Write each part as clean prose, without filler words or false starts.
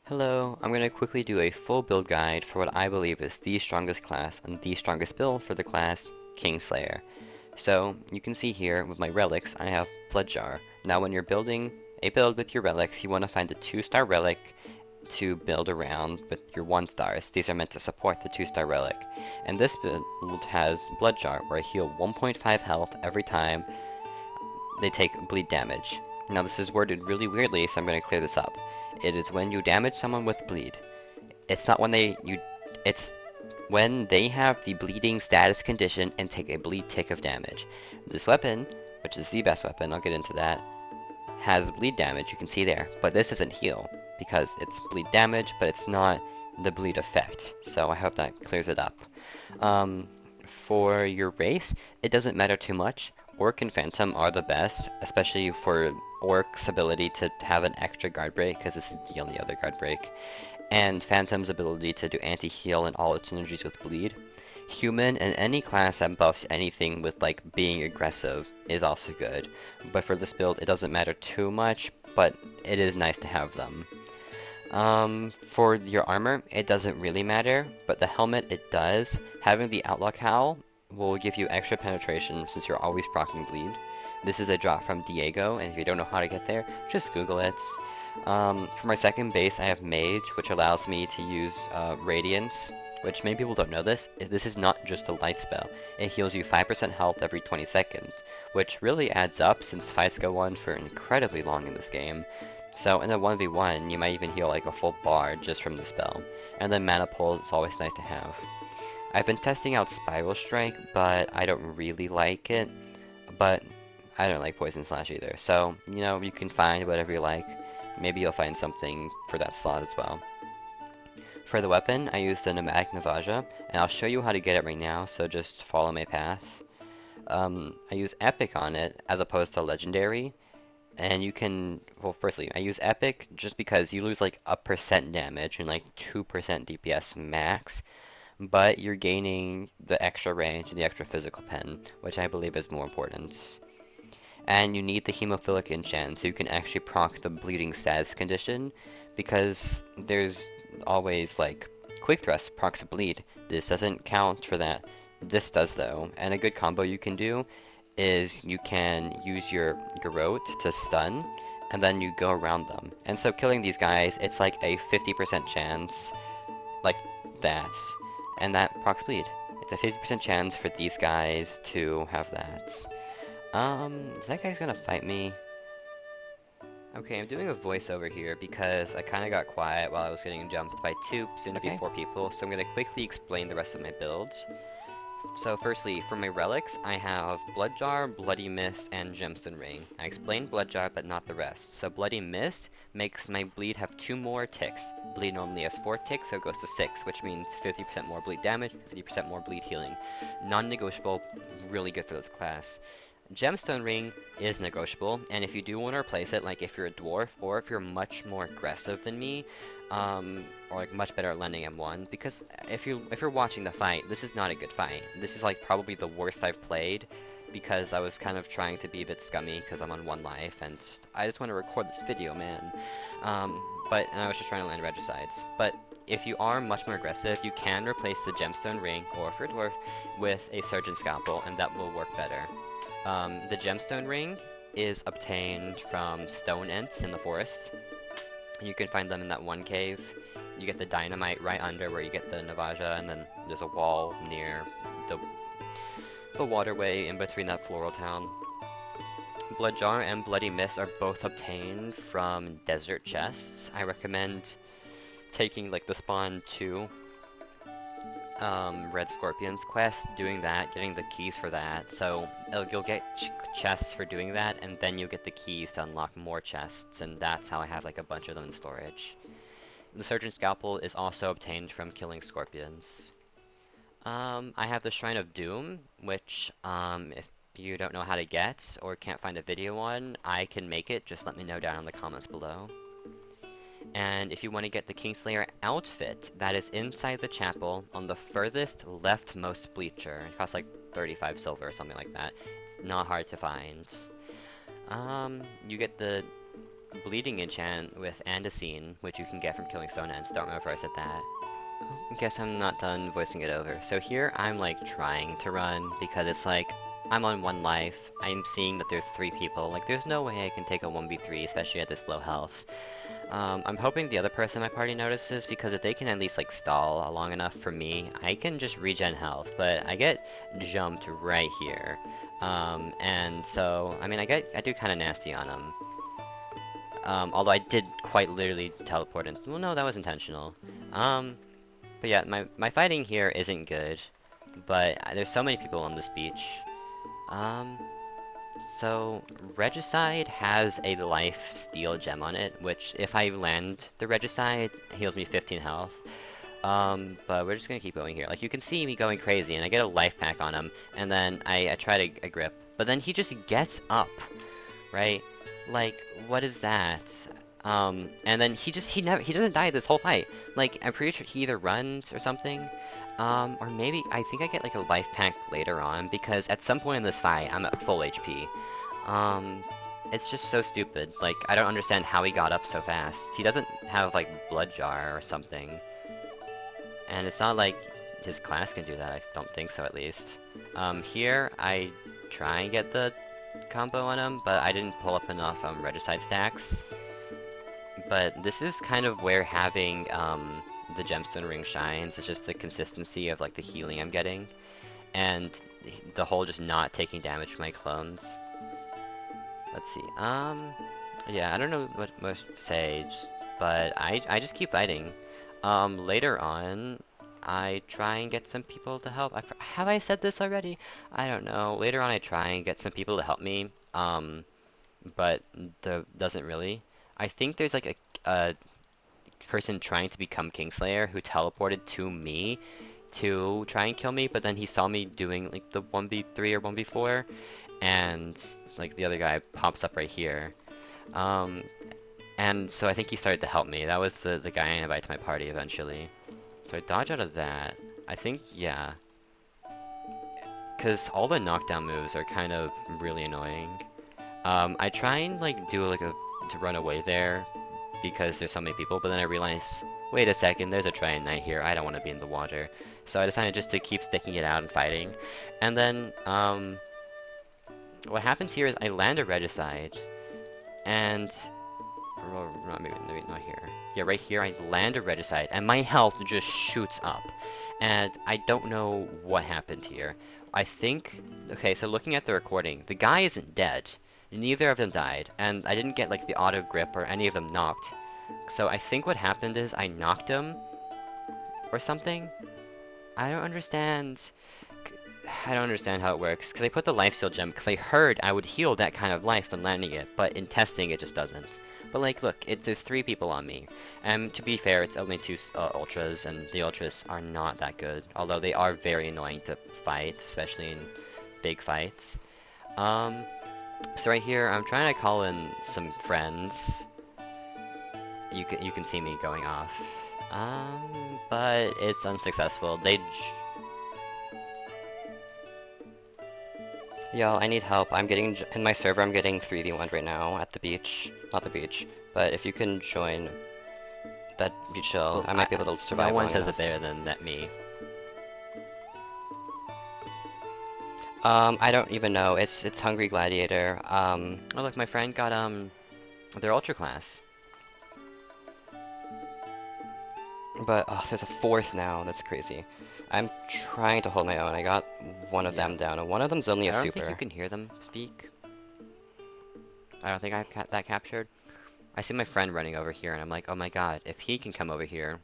Hello, I'm going to quickly do a full build guide for what I believe is the strongest class and the strongest build for the class Kingslayer. So, you can see here with my relics, I have Blood Jar. Now when you're building a build with your relics, you want to find a 2-star relic to build around with your 1-stars. These are meant to support the 2-star relic. And this build has Blood Jar, where I heal 1.5 health every time they take bleed damage. Now this is worded really weirdly, so I'm going to clear this up. It is when you damage someone with bleed. It's not when it's when they have the bleeding status condition and take a bleed tick of damage. This weapon, which is the best weapon, I'll get into that, has bleed damage, you can see there, but this isn't heal, because it's bleed damage, but it's not the bleed effect, so I hope that clears it up. For your race, it doesn't matter too much. Orc and Phantom are the best, especially for Orc's ability to have an extra guard break, because this is the only other guard break, and Phantom's ability to do anti-heal and all its synergies with bleed. Human and any class that buffs anything with like being aggressive is also good, but for this build it doesn't matter too much, but it is nice to have them. For your armor, it doesn't really matter, but the helmet it does. Having the Outlaw Cowl will give you extra penetration since you're always proccing bleed. This is a drop from Diego, and if you don't know how to get there, just Google it. For my second base, I have Mage, which allows me to use Radiance, which many people don't know this. This is not just a light spell. It heals you 5% health every 20 seconds, which really adds up since fights go on for incredibly long in this game. So in a 1v1, you might even heal like a full bar just from the spell. And then Mana Pull is always nice to have. I've been testing out Spiral Strike, but I don't really like it. But I don't like Poison Slash either. So, you know, you can find whatever you like. Maybe you'll find something for that slot as well. For the weapon, I use the nomadic navaja, and I'll show you how to get it right now, so just follow my path. I use epic on it as opposed to legendary. And you can, well, firstly, I use epic just because you lose like a percent damage and like 2% DPS max, but you're gaining the extra range and the extra physical pen, which I believe is more important. And you need the hemophilic enchant so you can actually proc the bleeding status condition, because there's always like quick thrust procs bleed. This doesn't count for that. This does though, and a good combo you can do is you can use your Garrote to stun, and then you go around them. And so killing these guys, it's like a 50% chance, like that. And that procs bleed. It's a 50% chance for these guys to have that. Is that guy's gonna fight me? Okay, I'm doing a voiceover here because I kinda got quiet while I was getting jumped by 2, soon to be 4 people, so I'm gonna quickly explain the rest of my builds. So firstly, for my relics, I have Blood Jar, Bloody Mist, and Gemstone Ring. I explained Blood Jar, but not the rest. So Bloody Mist makes my bleed have 2 more ticks. Bleed normally has 4 ticks, so it goes to 6, which means 50% more bleed damage, 50% more bleed healing. Non-negotiable, really good for this class. Gemstone Ring is negotiable, and if you do want to replace it, like if you're a dwarf, or if you're much more aggressive than me, or like much better at landing M1, because if you're watching the fight, this is not a good fight. This is like probably the worst I've played, because I was kind of trying to be a bit scummy because I'm on 1 life, and I just want to record this video, man. And I was just trying to land regicides. But if you are much more aggressive, you can replace the Gemstone Ring, or if you're a dwarf, with a Surgeon Scalpel, and that will work better. The Gemstone Ring is obtained from stone ents in the forest. You can find them in that one cave. You get the dynamite right under where you get the navaja, and then there's a wall near the waterway in between that floral town. Blood Jar and Bloody Mist are both obtained from desert chests. I recommend taking like the spawn 2 Red Scorpions quest, doing that, getting the keys for that. So you'll get chests for doing that, and then you'll get the keys to unlock more chests, and that's how I have like a bunch of them in storage. The Surgeon Scalpel is also obtained from killing scorpions. I have the Shrine of Doom, which if you don't know how to get, or can't find a video on, I can make it, just let me know down in the comments below. And if you want to get the Kingslayer outfit, that is inside the chapel on the furthest leftmost bleacher. It costs like 35 silver or something like that. It's not hard to find. You get the bleeding enchant with andesine, which you can get from killing stone ants. Don't remember if I said that. I guess I'm not done voicing it over. So here I'm like trying to run because it's like I'm on 1 life. I'm seeing that there's 3 people. Like there's no way I can take a 1v3, especially at this low health. I'm hoping the other person in my party notices because if they can at least like stall long enough for me, I can just regen health. But I get jumped right here. And so I mean I do kind of nasty on them. Although I did quite literally teleport in. Well, no, that was intentional. But yeah, my fighting here isn't good, but there's so many people on this beach. So Regicide has a life steal gem on it, which if I land the Regicide, heals me 15 health. But we're just gonna keep going here. Like you can see me going crazy, and I get a life pack on him, and then I try to grip, but then he just gets up, right? Like what is that? And then he doesn't die this whole fight. Like, I'm pretty sure he either runs or something. Or maybe, I think I get like a life pack later on, because at some point in this fight, I'm at full HP. It's just so stupid. Like, I don't understand how he got up so fast. He doesn't have like blood jar or something. And it's not like his class can do that, I don't think so at least. Here, I try and get the combo on him, but I didn't pull up enough Regicide stacks. But this is kind of where having the gemstone ring shines. It's just the consistency of like the healing I'm getting, and the whole just not taking damage from my clones. Let's see. Yeah, I don't know what much to say, but I just keep fighting. Later on, I try and get some people to help. Have I said this already? I don't know. Later on, I try and get some people to help me. But doesn't really. I think there's like a person trying to become Kingslayer who teleported to me to try and kill me, but then he saw me doing like the 1v3 or 1v4, and like the other guy pops up right here. And so I think he started to help me. That was the guy I invited to my party eventually. So I dodge out of that. I think, yeah. Because all the knockdown moves are kind of really annoying. I try and like do like to run away there because there's so many people, but then I realize, wait a second, there's a Trident Knight here, I don't want to be in the water. So I decided just to keep sticking it out and fighting. And then, what happens here is I land a Regicide, and, maybe not here. Yeah, right here, I land a Regicide, and my health just shoots up. And I don't know what happened here. I think, okay, so looking at the recording, the guy isn't dead. Neither of them died, and I didn't get like the auto grip or any of them knocked. So I think what happened is I knocked him or something. I don't understand how it works, because I put the life steal gem because I heard I would heal that kind of life when landing it, but in testing it just doesn't. But like, look, there's 3 people on me, and to be fair, it's only 2 ultras, and the ultras are not that good, although they are very annoying to fight, especially in big fights. So right here, I'm trying to call in some friends. You can see me going off. But it's unsuccessful. Y'all, I need help. I'm getting, in my server, I'm getting 3v1 right now at the beach. Not the beach, but if you can join, that'd be chill. I might be able to survive. No one says it better than me. I don't even know. It's Hungry Gladiator. Oh look, my friend got their ultra class. But oh, there's a 4th now. That's crazy. I'm trying to hold my own. I got one of them down, and one of them's only a super. I don't think you can hear them speak. I don't think I have that captured. I see my friend running over here, and I'm like, oh my god, if he can come over here,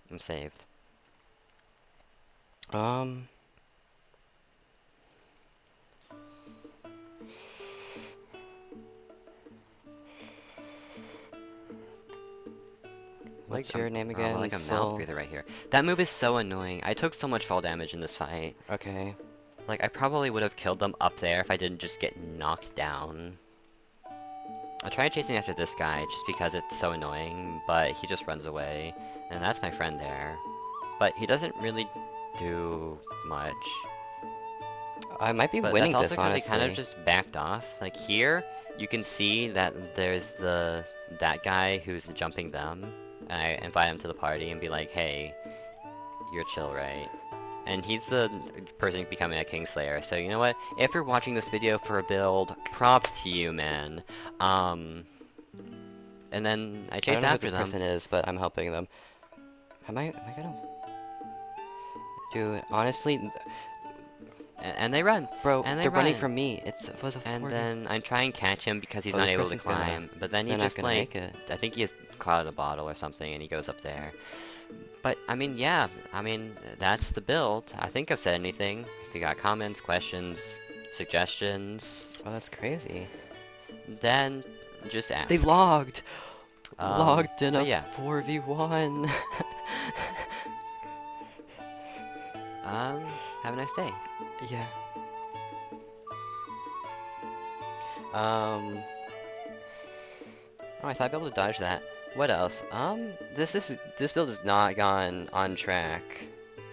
I'm saved. What's your name again? Like a mouth breather right here. That move is so annoying. I took so much fall damage in this fight. Okay. Like, I probably would have killed them up there if I didn't just get knocked down. I'll try chasing after this guy just because it's so annoying, but he just runs away. And that's my friend there. But he doesn't really do much. I might be winning this, honestly. But that's also because he kind of just backed off. Like, here, you can see that there's that guy who's jumping them. And I invite him to the party and be like, hey, you're chill, right? And he's the person becoming a Kingslayer. So you know what? If you're watching this video for a build, props to you, man. And then I chase I don't know who after this them. person is, but I'm helping them. Am I gonna... Dude, honestly, And they run. bro, And they they're running run. from me. It was a 40. And then I try and catch him because he's Oh, not this able to person's gonna- climb. But then he they're not just gonna like, make it. I think he has clouded a bottle or something, and he goes up there. But I mean, yeah, I mean that's the build. I think I've said anything. If you got comments, questions, suggestions, Oh, that's crazy. then just ask. They logged! Logged in a but yeah. 4v1. Have a nice day. Yeah. Oh, I thought I'd be able to dodge that. What else? This build has not gone on track.